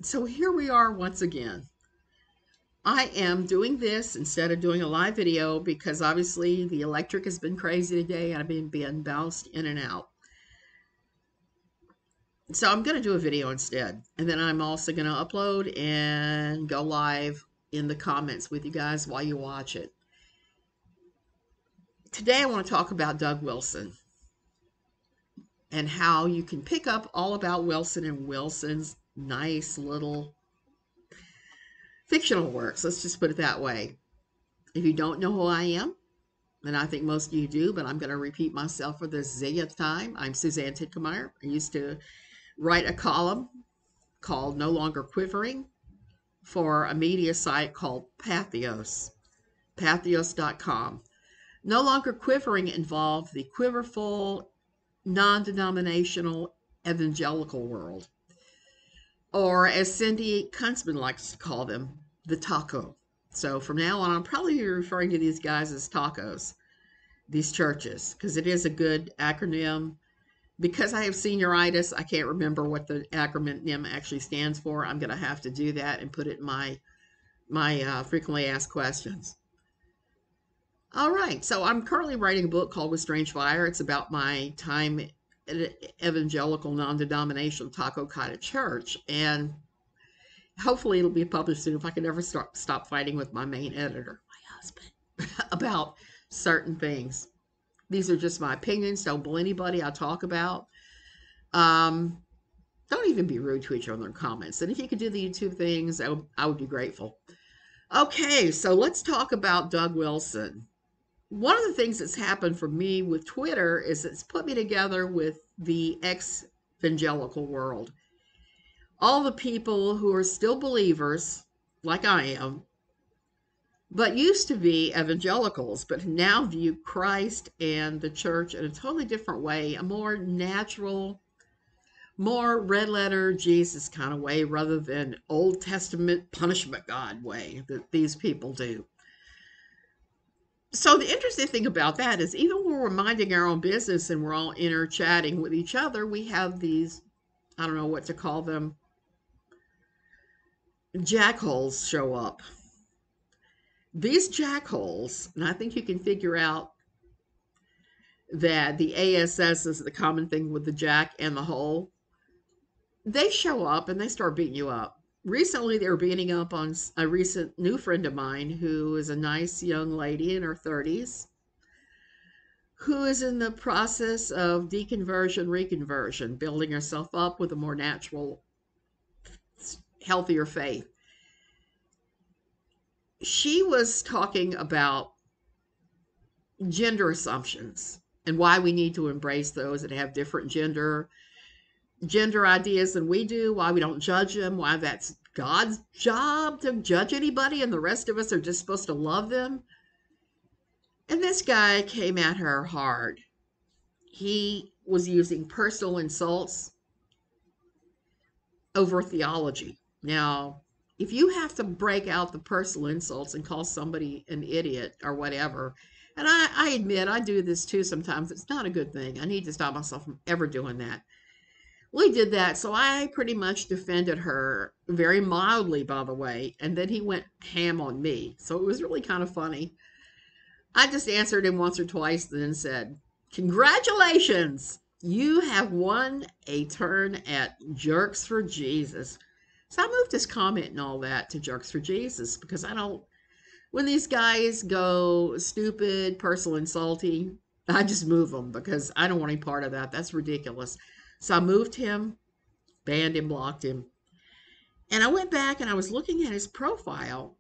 So here we are once again. I am doing this instead of doing a live video because obviously the electric has been crazy today and I've been being bounced in and out. So I'm going to do a video instead. And then I'm also going to upload and go live in the comments with you guys while you watch it. Today I want to talk about Doug Wilson and how you can pick up all about Wilson and Wilson's nice little fictional works. Let's just put it that way. If you don't know who I am, and I think most of you do, but I'm going to repeat myself for the zillionth time. I'm Suzanne Titkemeyer. I used to write a column called No Longer Quivering for a media site called Pathos.com. No Longer Quivering involved the quiverful, non-denominational evangelical world, or as Cindy Kuntzman likes to call them, the taco. So from now on, I'm probably referring to these guys as tacos, these churches, because it is a good acronym. Because I have senioritis, I can't remember what the acronym actually stands for. I'm going to have to do that and put it in my frequently asked questions. All right, so I'm currently writing a book called With Strange Fire. It's about my time at an evangelical, non-denominational taco kind of church, and hopefully it'll be published soon if I can ever stop fighting with my main editor, my husband, about certain things. These are just my opinions. Don't bully anybody I talk about. Don't even be rude to each other in comments. And if you could do the YouTube things, I would be grateful. Okay, so let's talk about Doug Wilson. One of the things that's happened for me with Twitter is it's put me together with the ex-evangelical world. All the people who are still believers, like I am, but used to be evangelicals, but now view Christ and the church in a totally different way, a more natural, more red letter Jesus kind of way rather than Old Testament punishment God way that these people do. So the interesting thing about that is even when we're minding our own business and we're all inner chatting with each other, we have these, I don't know what to call them, jackholes show up. These jackholes, and I think you can figure out that the ASS is the common thing with the jack and the hole. They show up and they start beating you up. Recently, they were beating up on a recent new friend of mine who is a nice young lady in her 30s who is in the process of deconversion, reconversion, building herself up with a more natural, healthier faith. She was talking about gender assumptions and why we need to embrace those that have different gender ideas than we do, why we don't judge them, why that's God's job to judge anybody and the rest of us are just supposed to love them. And this guy came at her hard. He was using personal insults over theology. Now, if you have to break out the personal insults and call somebody an idiot or whatever, and I admit I do this too sometimes, it's not a good thing. I need to stop myself from ever doing that. We did that, so I pretty much defended her very mildly, by the way, and then he went ham on me. So it was really kind of funny. I just answered him once or twice, then said, "Congratulations! You have won a turn at Jerks for Jesus." So I moved his comment and all that to Jerks for Jesus because I don't, when these guys go stupid, personal, insulting, I just move them because I don't want any part of that. That's ridiculous. So I moved him, banned him, blocked him. And I went back and I was looking at his profile.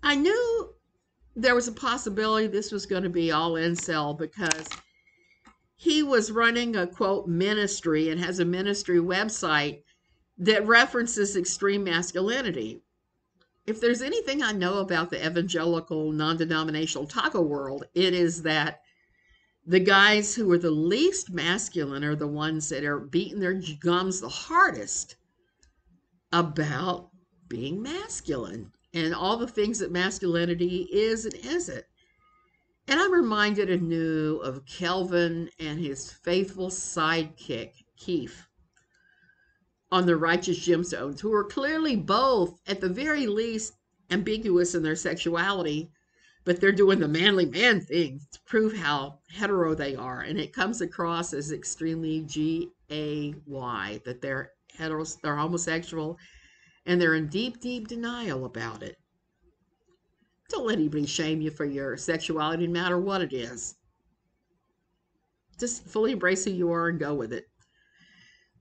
I knew there was a possibility this was going to be all incel because he was running a quote ministry and has a ministry website that references extreme masculinity. If there's anything I know about the evangelical non-denominational taco world, it is that the guys who are the least masculine are the ones that are beating their gums the hardest about being masculine and all the things that masculinity is and isn't. And I'm reminded anew of Kelvin and his faithful sidekick, Keith. on the righteous gemstones, who are clearly both, at the very least, ambiguous in their sexuality, but they're doing the manly man thing to prove how hetero they are. And it comes across as extremely gay, that they're homosexual, and they're in deep, deep denial about it. Don't let anybody shame you for your sexuality, no matter what it is. Just fully embrace who you are and go with it.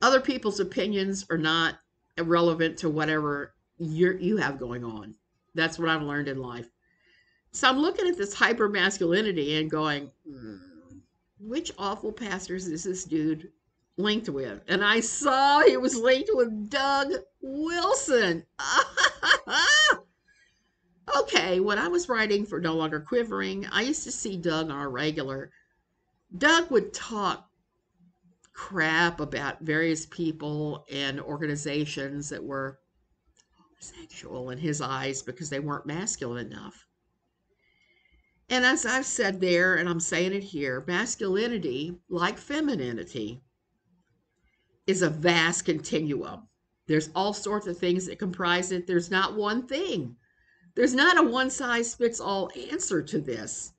Other people's opinions are not irrelevant to whatever you have going on. That's what I've learned in life. So I'm looking at this hyper masculinity and going, which awful pastors is this dude linked with? And I saw he was linked with Doug Wilson. Okay, when I was writing for No Longer Quivering, I used to see Doug on a regular. Doug would talk crap about various people and organizations that were sexual in his eyes because they weren't masculine enough. And as I've said there, and I'm saying it here, masculinity, like femininity, is a vast continuum. There's all sorts of things that comprise it. There's not one thing. There's not a one size fits all answer to this.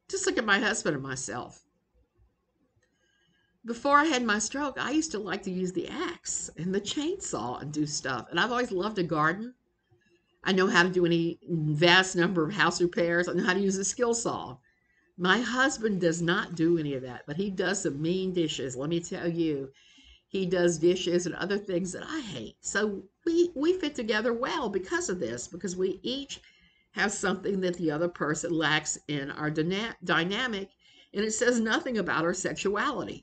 Just look at my husband and myself. Before I had my stroke, I used to like to use the axe and the chainsaw and do stuff. And I've always loved to garden. I know how to do any vast number of house repairs. I know how to use a skill saw. My husband does not do any of that, but he does some mean dishes. Let me tell you, he does dishes and other things that I hate. So we fit together well because of this, because we each have something that the other person lacks in our dynamic, and it says nothing about our sexuality.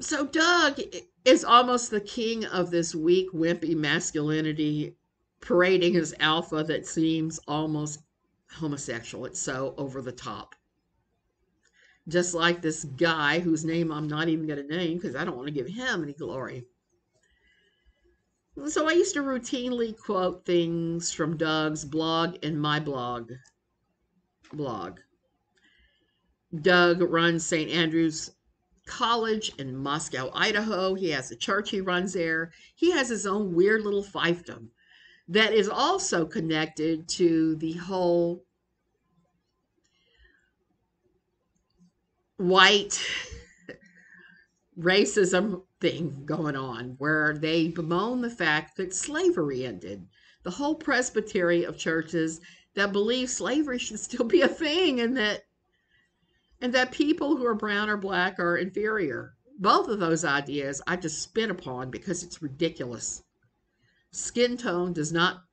So Doug is almost the king of this weak, wimpy masculinity, parading his alpha that seems almost homosexual. It's so over the top. Just like this guy whose name I'm not even going to name because I don't want to give him any glory. So I used to routinely quote things from Doug's blog and my blog. Doug runs St. Andrew's College in Moscow, Idaho. He has a church he runs there. He has his own weird little fiefdom that is also connected to the whole white racism thing going on, where they bemoan the fact that slavery ended. The whole presbytery of churches that believe slavery should still be a thing, and that people who are brown or black are inferior. Both of those ideas I just spit upon because it's ridiculous. Skin tone does not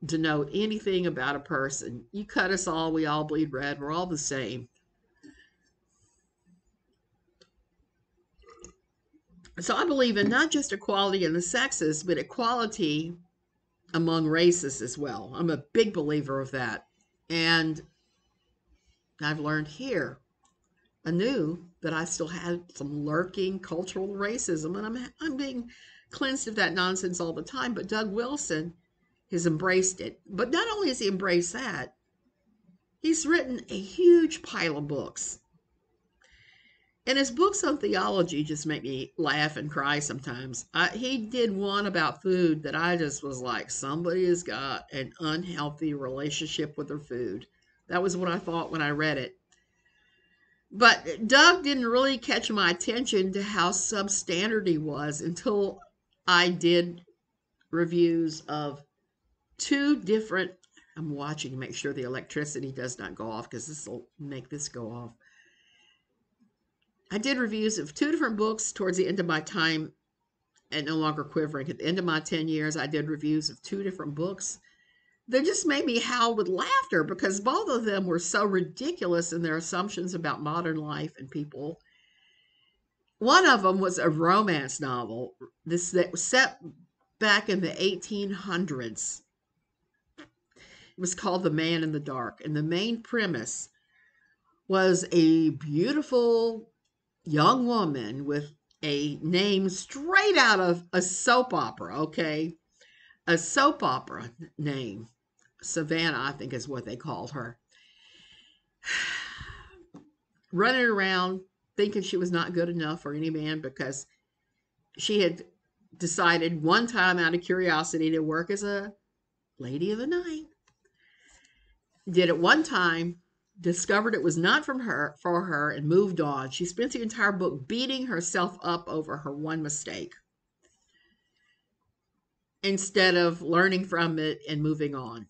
denote anything about a person. You cut us all, we all bleed red, we're all the same. So I believe in not just equality in the sexes, but equality among races as well. I'm a big believer of that. And I've learned here anew that I still had some lurking cultural racism, and I'm being cleansed of that nonsense all the time. But Doug Wilson has embraced it. But not only has he embraced that, he's written a huge pile of books. And his books on theology just make me laugh and cry sometimes. He did one about food that I just was like, somebody has got an unhealthy relationship with their food. That was what I thought when I read it. But Doug didn't really catch my attention to how substandard he was until I did reviews of two different. I'm watching to make sure the electricity does not go off because this will make this go off. I did reviews of two different books towards the end of my time at No Longer Quivering. At the end of my 10 years, I did reviews of two different books. They just made me howl with laughter because both of them were so ridiculous in their assumptions about modern life and people. One of them was a romance novel that was set back in the 1800s. It was called The Man in the Dark, and the main premise was a beautiful young woman with a name straight out of a soap opera, okay? A soap opera name. Savannah, I think is what they called her. Running around thinking she was not good enough for any man because she had decided one time out of curiosity to work as a lady of the night. Did it one time, discovered it was not from her for her, and moved on. She spent the entire book beating herself up over her one mistake instead of learning from it and moving on.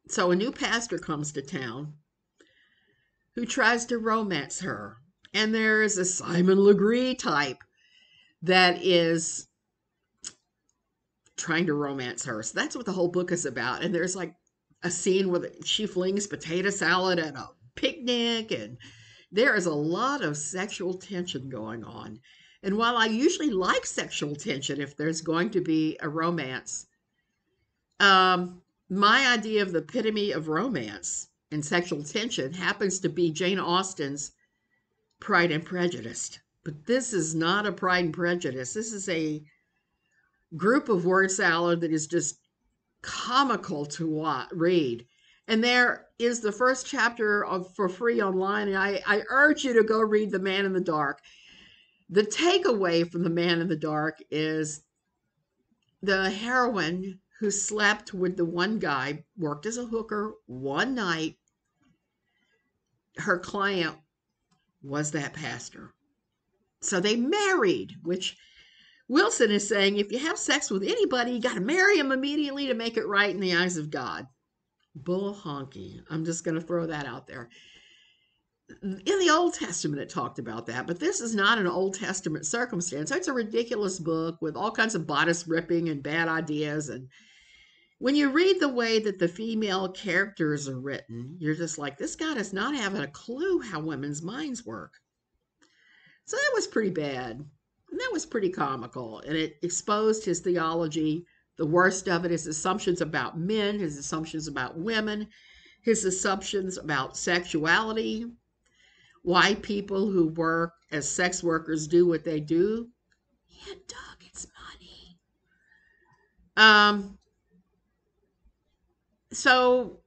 So a new pastor comes to town who tries to romance her. And there is a Simon Legree type that is trying to romance her. So that's what the whole book is about. And there's like a scene where she flings potato salad at a picnic, and there is a lot of sexual tension going on. And while I usually like sexual tension if there's going to be a romance, my idea of the epitome of romance and sexual tension happens to be Jane Austen's Pride and Prejudice. But this is not a Pride and Prejudice. This is a group of word salad that is just comical to read. And there is the first chapter for free online. And I urge you to go read The Man in the Dark. The takeaway from The Man in the Dark is the heroine who slept with the one guy, worked as a hooker one night. Her client was that pastor. So they married, which Wilson is saying if you have sex with anybody, you got to marry him immediately to make it right in the eyes of God. Bull honky. I'm just going to throw that out there. In the Old Testament, it talked about that, but this is not an Old Testament circumstance. It's a ridiculous book with all kinds of bodice ripping and bad ideas. And when you read the way that the female characters are written, you're just like, this guy does not have a clue how women's minds work. So that was pretty bad. And that was pretty comical. And it exposed his theology. The worst of it, his assumptions about men, his assumptions about women, his assumptions about sexuality, why people who work as sex workers do what they do. Yeah, Doug, it's money. So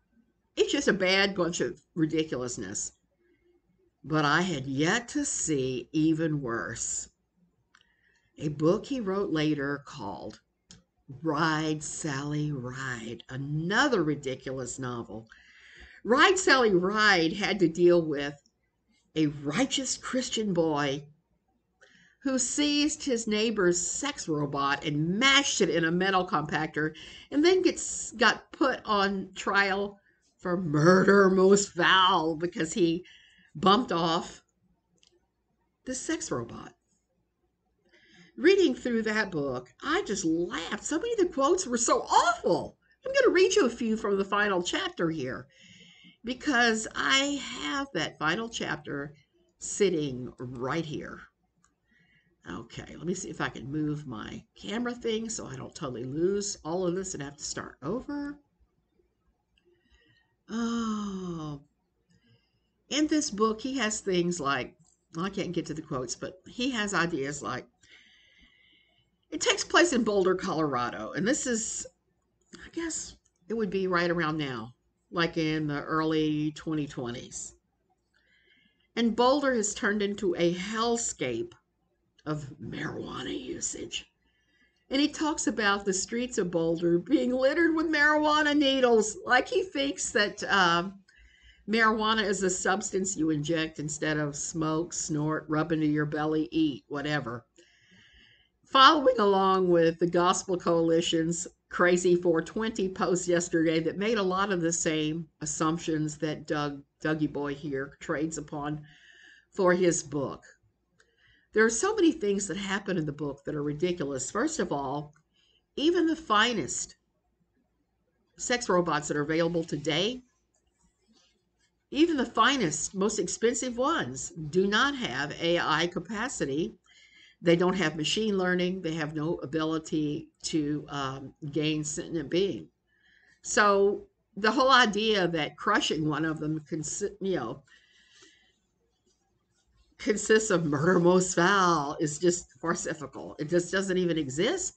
it's just a bad bunch of ridiculousness. But I had yet to see even worse. A book he wrote later called Ride, Sally, Ride, another ridiculous novel. Ride, Sally, Ride had to deal with a righteous Christian boy who seized his neighbor's sex robot and mashed it in a metal compactor, and then got put on trial for murder most foul because he bumped off the sex robot. Reading through that book, I just laughed. So many of the quotes were so awful. I'm going to read you a few from the final chapter here because I have that final chapter sitting right here. Okay, let me see if I can move my camera thing so I don't totally lose all of this and have to start over. Oh, in this book, he has things like, well, I can't get to the quotes, but he has ideas like, it takes place in Boulder, Colorado, and this is, I guess, it would be right around now, like in the early 2020s. And Boulder has turned into a hellscape of marijuana usage. And he talks about the streets of Boulder being littered with marijuana needles, like he thinks that marijuana is a substance you inject instead of smoke, snort, rub into your belly, eat, whatever. Following along with the Gospel Coalition's Crazy 420 post yesterday that made a lot of the same assumptions that Dougie Boy here trades upon for his book. There are so many things that happen in the book that are ridiculous. First of all, even the finest sex robots that are available today, even the finest, most expensive ones, do not have AI capacity. They don't have machine learning. They have no ability to gain sentient being. So the whole idea that crushing one of them consists of murder most foul is just farcical. It just doesn't even exist.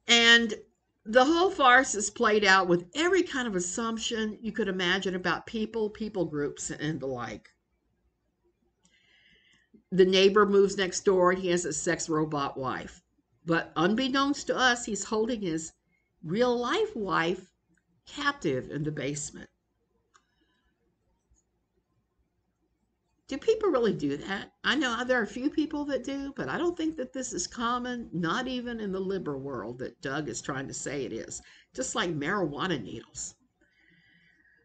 And the whole farce is played out with every kind of assumption you could imagine about people, people groups, and the like. The neighbor moves next door and he has a sex robot wife. But unbeknownst to us, he's holding his real life wife captive in the basement. Do people really do that? I know there are a few people that do, but I don't think that this is common, not even in the liberal world that Doug is trying to say it is. Just like marijuana needles.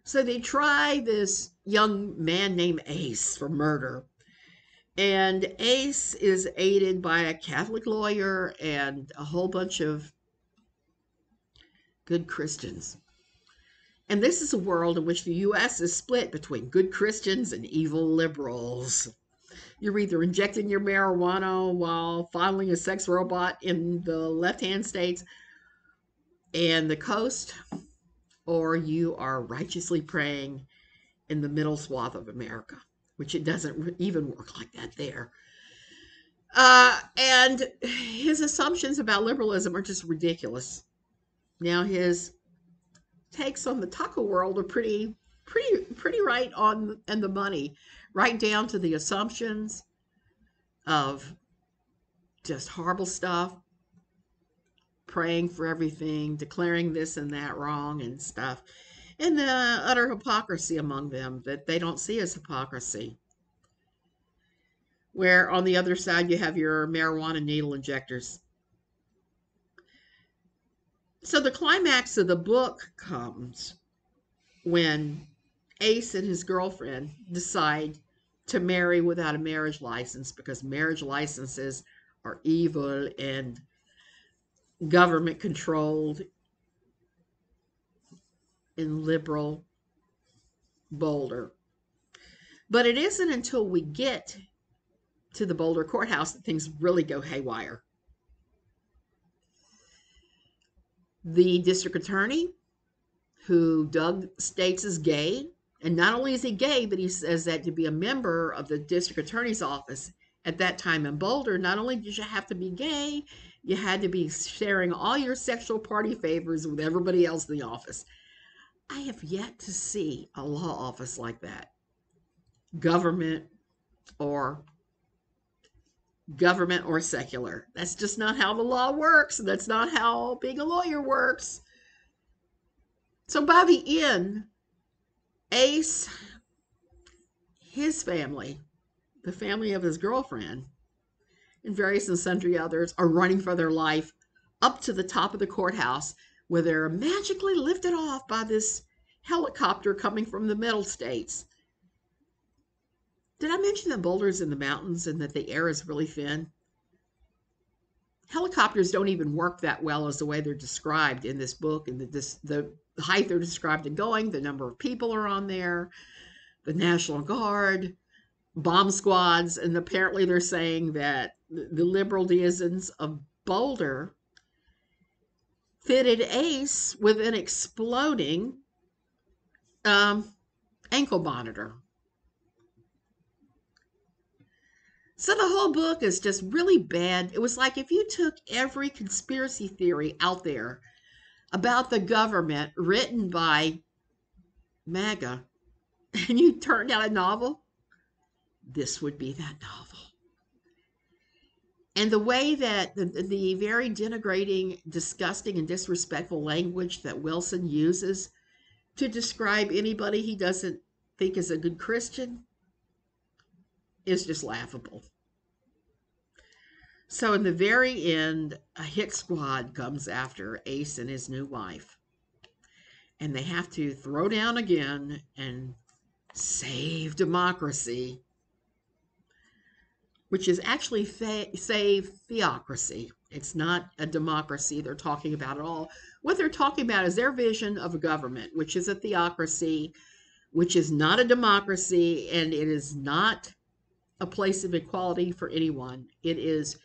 So they try this young man named Ace for murder. And Ace is aided by a Catholic lawyer and a whole bunch of good Christians. And this is a world in which the U.S. is split between good Christians and evil liberals. You're either injecting your marijuana while fondling a sex robot in the left-hand states and the coast, or you are righteously praying in the middle swath of America, which it doesn't even work like that there. And his assumptions about liberalism are just ridiculous. Now, his takes on the taco world are pretty right on and the money, right down to the assumptions of just horrible stuff, praying for everything, declaring this and that wrong and stuff, and the utter hypocrisy among them that they don't see as hypocrisy. Where on the other side you have your marijuana needle injectors. So the climax of the book comes when Ace and his girlfriend decide to marry without a marriage license because marriage licenses are evil and government controlled in liberal Boulder. But it isn't until we get to the Boulder courthouse that things really go haywire. The district attorney, who Doug states is gay, and not only is he gay, but he says that to be a member of the district attorney's office at that time in Boulder, not only did you have to be gay, you had to be sharing all your sexual party favors with everybody else in the office. I have yet to see a law office like that. Government or secular. That's just not how the law works. That's not how being a lawyer works. So by the end, Ace, his family, the family of his girlfriend, and various and sundry others are running for their life up to the top of the courthouse where they're magically lifted off by this helicopter coming from the middle states. Did I mention that Boulder's in the mountains and that the air is really thin? Helicopters don't even work that well as the way they're described in this book, and the height they're described in going, the number of people are on there, the National Guard, bomb squads, and apparently they're saying that the liberal denizens of Boulder fitted Ace with an exploding ankle monitor. So the whole book is just really bad. It was like if you took every conspiracy theory out there about the government written by MAGA and you turned out a novel, this would be that novel. And the way that the very denigrating, disgusting, and disrespectful language that Wilson uses to describe anybody he doesn't think is a good Christian is just laughable. So in the very end, a hit squad comes after Ace and his new wife. And they have to throw down again and save democracy, which is actually save theocracy. It's not a democracy they're talking about at all. What they're talking about is their vision of a government, which is a theocracy, which is not a democracy, and it is not a place of equality for anyone. It is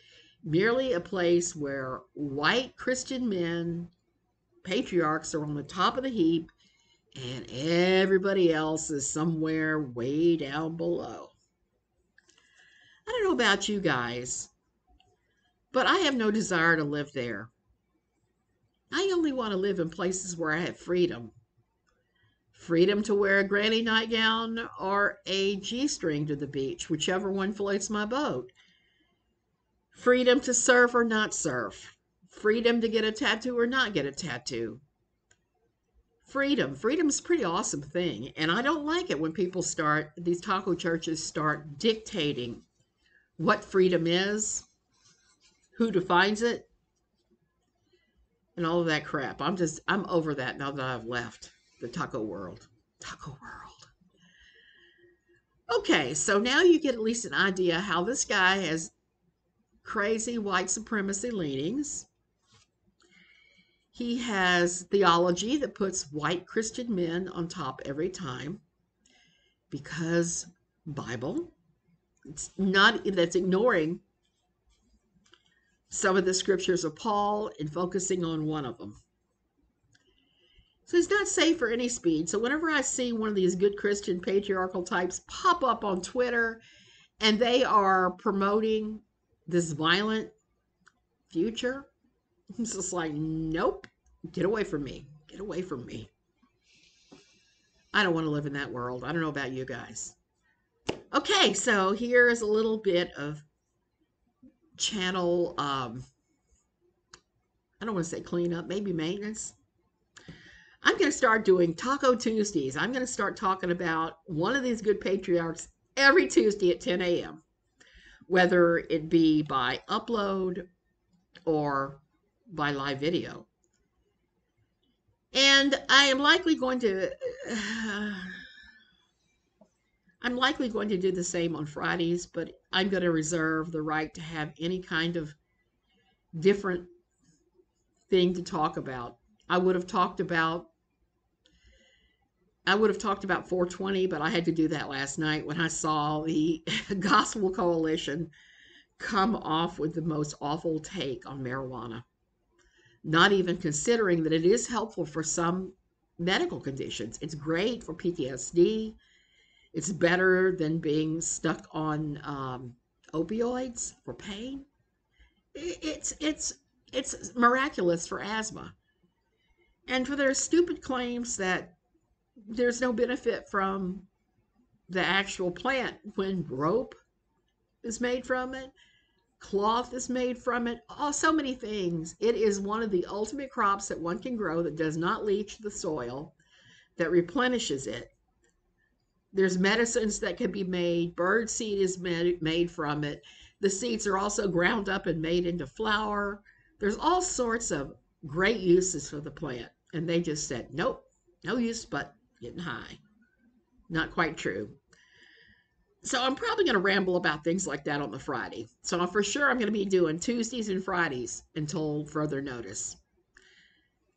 merely a place where white Christian men, patriarchs, are on the top of the heap, and everybody else is somewhere way down below. I don't know about you guys, but I have no desire to live there. I only want to live in places where I have freedom freedom to wear a granny nightgown or a G-string to the beach, whichever one floats my boat. Freedom to surf or not surf. Freedom to get a tattoo or not get a tattoo. Freedom. Freedom's a pretty awesome thing. And I don't like it when these taco churches start dictating what freedom is, who defines it, and all of that crap. I'm over that now that I've left the taco world. Taco world. Okay, so now you get at least an idea how this guy has crazy white supremacy leanings. He has theology that puts white Christian men on top every time because Bible. That's ignoring some of the scriptures of Paul and focusing on one of them. So he's not safe for any speed. So whenever I see one of these good Christian patriarchal types pop up on Twitter and they are promoting this violent future, it's just like, nope, get away from me. Get away from me. I don't want to live in that world. I don't know about you guys. Okay, so here is a little bit of channel, I don't want to say cleanup, maybe maintenance. I'm going to start doing Taco Tuesdays. I'm going to start talking about one of these good patriarchs every Tuesday at 10 a.m., whether it be by upload or by live video. And I'm likely going to do the same on Fridays, but I'm going to reserve the right to have any kind of different thing to talk about. I would have talked about 420, but I had to do that last night when I saw the Gospel Coalition come off with the most awful take on marijuana, not even considering that it is helpful for some medical conditions. It's great for PTSD. It's better than being stuck on opioids for pain. It's miraculous for asthma. And for their stupid claims that there's no benefit from the actual plant when rope is made from it, cloth is made from it, so many things. It is one of the ultimate crops that one can grow that does not leach the soil, that replenishes it. There's medicines that can be made. Bird seed is made from it. The seeds are also ground up and made into flour. There's all sorts of great uses for the plant. And they just said, nope, no use but getting high. Not quite true. So I'm probably going to ramble about things like that on the Friday. So for sure I'm going to be doing Tuesdays and Fridays until further notice.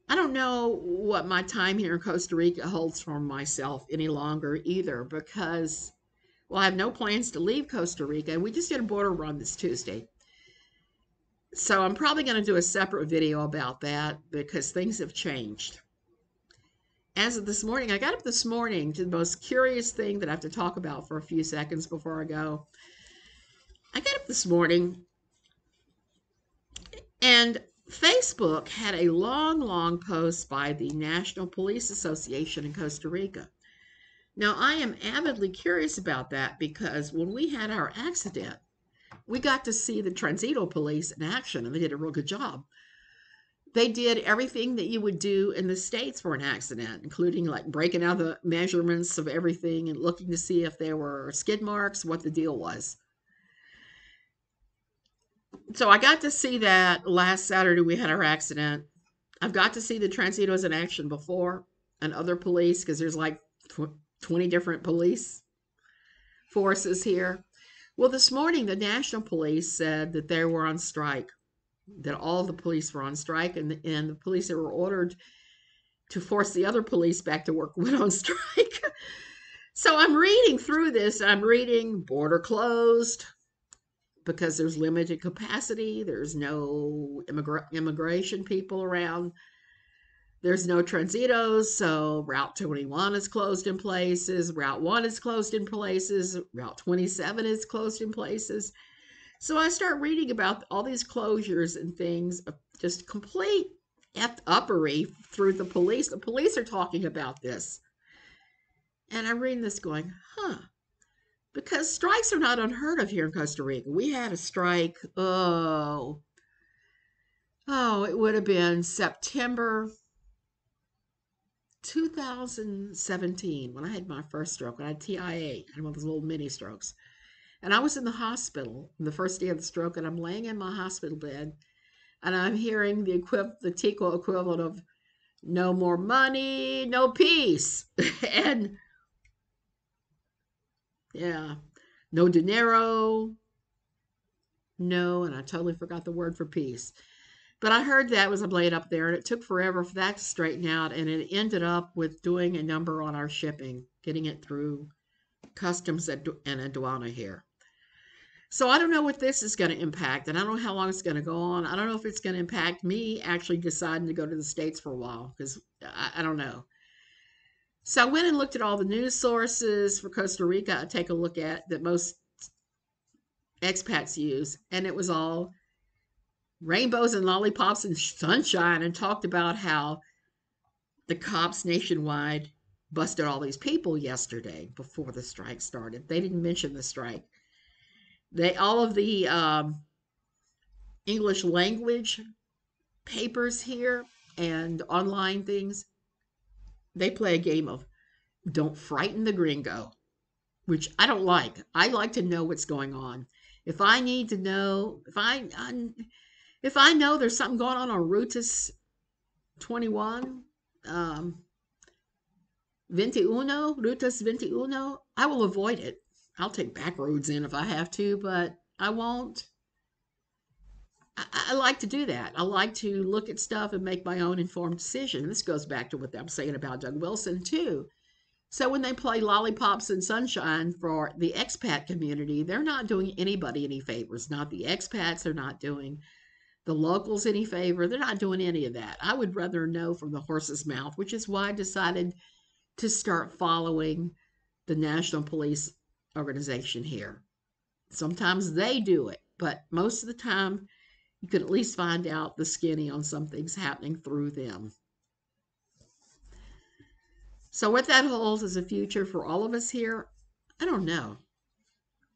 I don't know what my time here in Costa Rica holds for myself any longer either, because, well, I have no plans to leave Costa Rica. We just did a border run this Tuesday. So I'm probably going to do a separate video about that because things have changed. As of this morning, I got up this morning to the most curious thing that I have to talk about for a few seconds before I go. I got up this morning and Facebook had a long post by the National Police Association in Costa Rica. Now, I am avidly curious about that because when we had our accident, we got to see the Transito police in action, and they did a real good job. They did everything that you would do in the States for an accident, including like breaking out the measurements of everything and looking to see if there were skid marks, what the deal was. So I got to see that last Saturday we had our accident. I've got to see the Transitos in action before, and other police, because there's like 20 different police forces here. Well, this morning the National Police said that they were on strike, that all the police were on strike, and the police that were ordered to force the other police back to work went on strike. So I'm reading through this. I'm reading border closed because there's limited capacity. There's no immigration people around. There's no transitos, so Route 21 is closed in places. Route 1 is closed in places. Route 27 is closed in places. So I start reading about all these closures and things, just complete uppery through the police. The police are talking about this. And I'm reading this going, huh, because strikes are not unheard of here in Costa Rica. We had a strike, it would have been September 2017 when I had my first stroke. I had TIA, I had one of those little mini strokes. And I was in the hospital the first day of the stroke, and I'm laying in my hospital bed, and I'm hearing the Tico equivalent of no more money, no peace. And yeah, no dinero, no, and I totally forgot the word for peace. But I heard that was a blade up there, and it took forever for that to straighten out, and it ended up with doing a number on our shipping, getting it through customs and aduana here. So I don't know what this is going to impact, and I don't know how long it's going to go on. I don't know if it's going to impact me actually deciding to go to the States for a while, because I don't know. So I went and looked at all the news sources for Costa Rica. I take a look at that most expats use, and it was all rainbows and lollipops and sunshine, and talked about how the cops nationwide busted all these people yesterday before the strike started. They didn't mention the strike. They all of the English language papers here and online things, they play a game of don't frighten the gringo, which I don't like. I like to know what's going on. If I need to know, if I know there's something going on Rutas 21, 21, Rutas 21, I will avoid it. I'll take back roads in if I have to, but I won't. I like to do that. I like to look at stuff and make my own informed decision. This goes back to what I'm saying about Doug Wilson, too. So when they play lollipops and sunshine for the expat community, they're not doing anybody any favors. Not the expats. They're not doing the locals any favor. They're not doing any of that. I would rather know from the horse's mouth, which is why I decided to start following the National Police Organization here. Sometimes they do it, but most of the time, you could at least find out the skinny on some things happening through them. So what that holds as a future for all of us here, I don't know.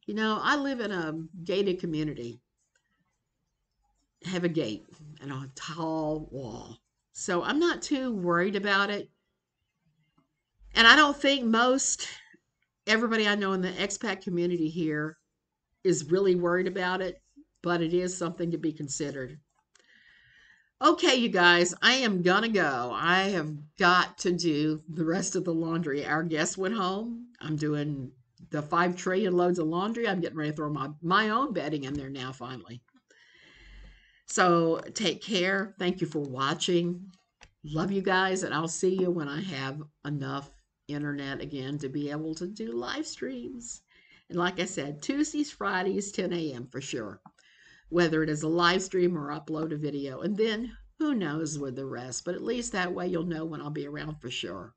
I live in a gated community. I have a gate and a tall wall. So I'm not too worried about it. And I don't think everybody I know in the expat community here is really worried about it, but it is something to be considered. Okay, you guys, I am gonna go. I have got to do the rest of the laundry. Our guest went home. I'm doing the 5 trillion loads of laundry. I'm getting ready to throw my own bedding in there now, finally. So take care. Thank you for watching. Love you guys, and I'll see you when I have enough internet again to be able to do live streams. And like I said, Tuesdays, Fridays, 10 a.m. for sure, whether it is a live stream or upload a video. And then who knows with the rest, but at least that way you'll know when I'll be around for sure.